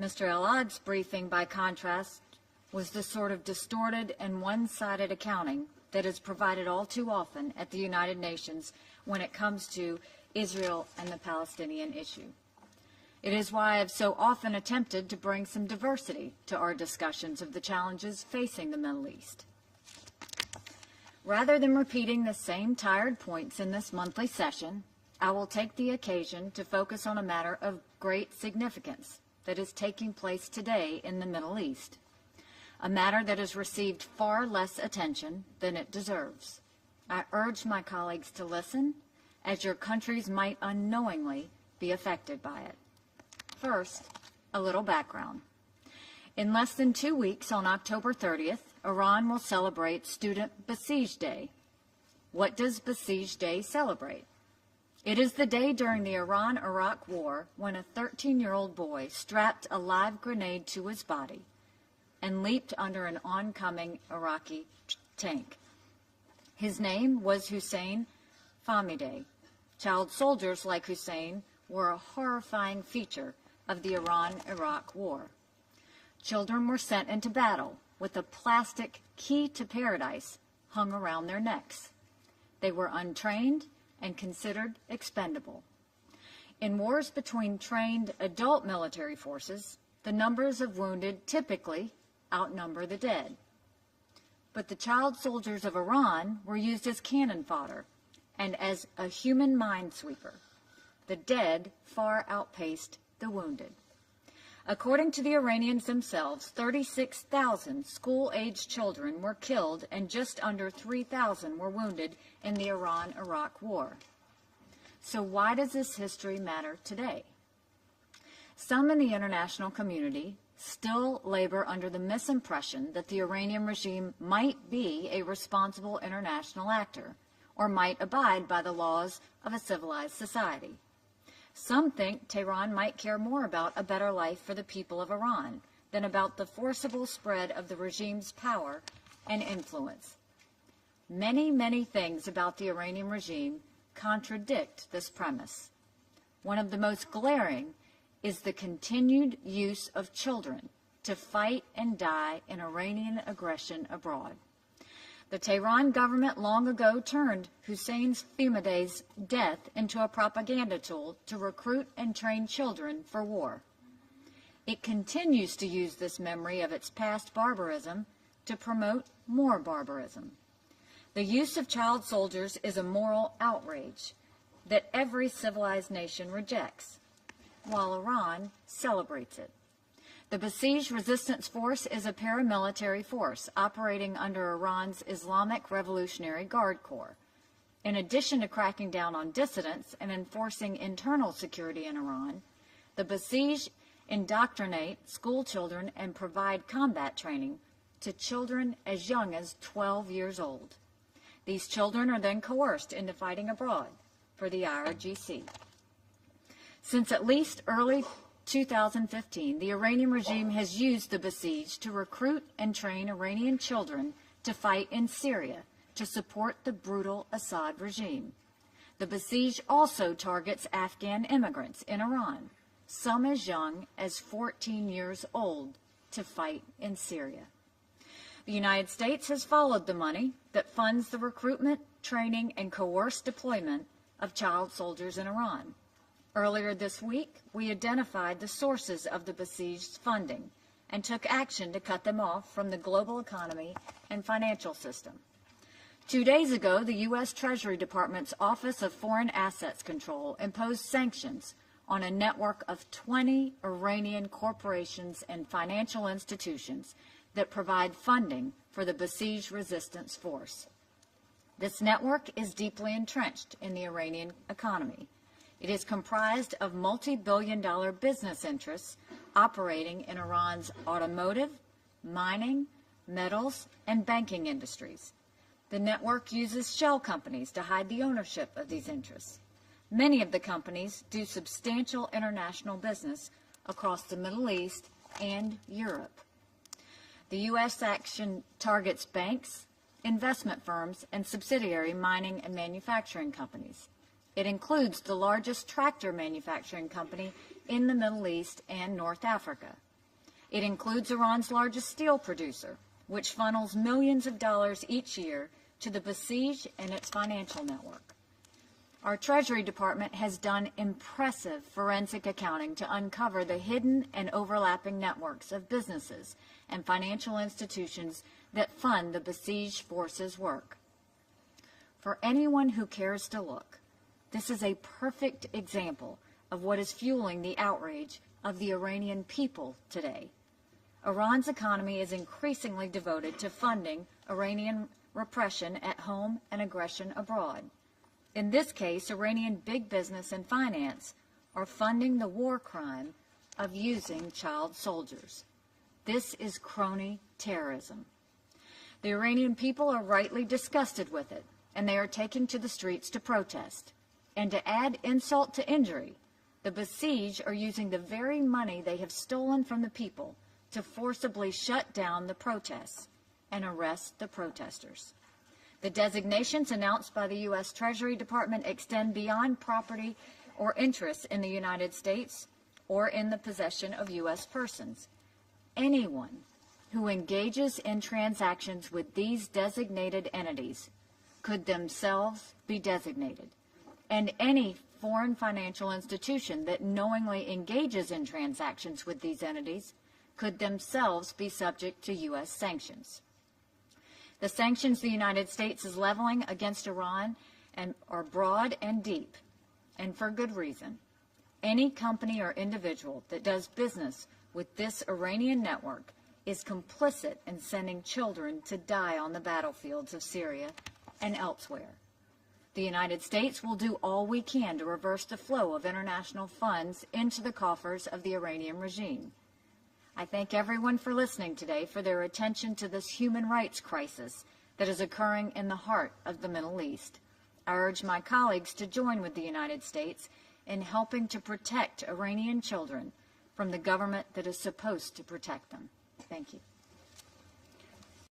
Mr. El-Ad's briefing, by contrast, was the sort of distorted and one-sided accounting that is provided all too often at the United Nations when it comes to Israel and the Palestinian issue. It is why I have so often attempted to bring some diversity to our discussions of the challenges facing the Middle East. Rather than repeating the same tired points in this monthly session, I will take the occasion to focus on a matter of great significance that is taking place today in the Middle East, a matter that has received far less attention than it deserves. I urge my colleagues to listen, as your countries might unknowingly be affected by it. First, a little background. In less than 2 weeks, on October 30th, Iran will celebrate Student Besiege Day. What does Besiege Day celebrate? It is the day during the Iran-Iraq War when a 13-year-old boy strapped a live grenade to his body and leaped under an oncoming Iraqi tank. His name was Hussein Fahmideh. Child soldiers like Hussein were a horrifying feature of the Iran-Iraq War. Children were sent into battle with a plastic key to paradise hung around their necks. They were untrained and considered expendable. In wars between trained adult military forces, the numbers of wounded typically outnumber the dead. But the child soldiers of Iran were used as cannon fodder and as a human minesweeper. The dead far outpaced the wounded. According to the Iranians themselves, 36,000 school-aged children were killed and just under 3,000 were wounded in the Iran-Iraq War. So why does this history matter today? Some in the international community still labor under the misimpression that the Iranian regime might be a responsible international actor or might abide by the laws of a civilized society. Some think Tehran might care more about a better life for the people of Iran than about the forcible spread of the regime's power and influence. Many things about the Iranian regime contradict this premise. One of the most glaring is the continued use of children to fight and die in Iranian aggression abroad. The Tehran government long ago turned Hussein Fahmideh's death into a propaganda tool to recruit and train children for war. It continues to use this memory of its past barbarism to promote more barbarism. The use of child soldiers is a moral outrage that every civilized nation rejects, while Iran celebrates it. The Besieged Resistance Force is a paramilitary force operating under Iran's Islamic Revolutionary Guard Corps. In addition to cracking down on dissidents and enforcing internal security in Iran, the Besieged indoctrinate school children and provide combat training to children as young as 12 years old. These children are then coerced into fighting abroad for the IRGC. Since at least early 2015, the Iranian regime has used the besieged to recruit and train Iranian children to fight in Syria to support the brutal Assad regime. The besieged also targets Afghan immigrants in Iran, some as young as 14 years old, to fight in Syria. The United States has followed the money that funds the recruitment, training, and coerced deployment of child soldiers in Iran. Earlier this week, we identified the sources of the besieged funding and took action to cut them off from the global economy and financial system. 2 days ago, the U.S. Treasury Department's Office of Foreign Assets Control imposed sanctions on a network of 20 Iranian corporations and financial institutions that provide funding for the besieged resistance force. This network is deeply entrenched in the Iranian economy. It is comprised of multi-billion-dollar business interests operating in Iran's automotive, mining, metals, and banking industries. The network uses shell companies to hide the ownership of these interests. Many of the companies do substantial international business across the Middle East and Europe. The U.S. action targets banks, investment firms, and subsidiary mining and manufacturing companies. It includes the largest tractor manufacturing company in the Middle East and North Africa. It includes Iran's largest steel producer, which funnels millions of dollars each year to the Basij and its financial network. Our Treasury Department has done impressive forensic accounting to uncover the hidden and overlapping networks of businesses and financial institutions that fund the Basij forces' work. For anyone who cares to look, this is a perfect example of what is fueling the outrage of the Iranian people today. Iran's economy is increasingly devoted to funding Iranian repression at home and aggression abroad. In this case, Iranian big business and finance are funding the war crime of using child soldiers. This is crony terrorism. The Iranian people are rightly disgusted with it, and they are taking to the streets to protest. And to add insult to injury, the Basij are using the very money they have stolen from the people to forcibly shut down the protests and arrest the protesters. The designations announced by the U.S. Treasury Department extend beyond property or interests in the United States or in the possession of U.S. persons. Anyone who engages in transactions with these designated entities could themselves be designated, and any foreign financial institution that knowingly engages in transactions with these entities could themselves be subject to U.S. sanctions. The sanctions the United States is leveling against Iran are broad and deep, and for good reason. Any company or individual that does business with this Iranian network is complicit in sending children to die on the battlefields of Syria and elsewhere. The United States will do all we can to reverse the flow of international funds into the coffers of the Iranian regime. I thank everyone for listening today for their attention to this human rights crisis that is occurring in the heart of the Middle East. I urge my colleagues to join with the United States in helping to protect Iranian children from the government that is supposed to protect them. Thank you.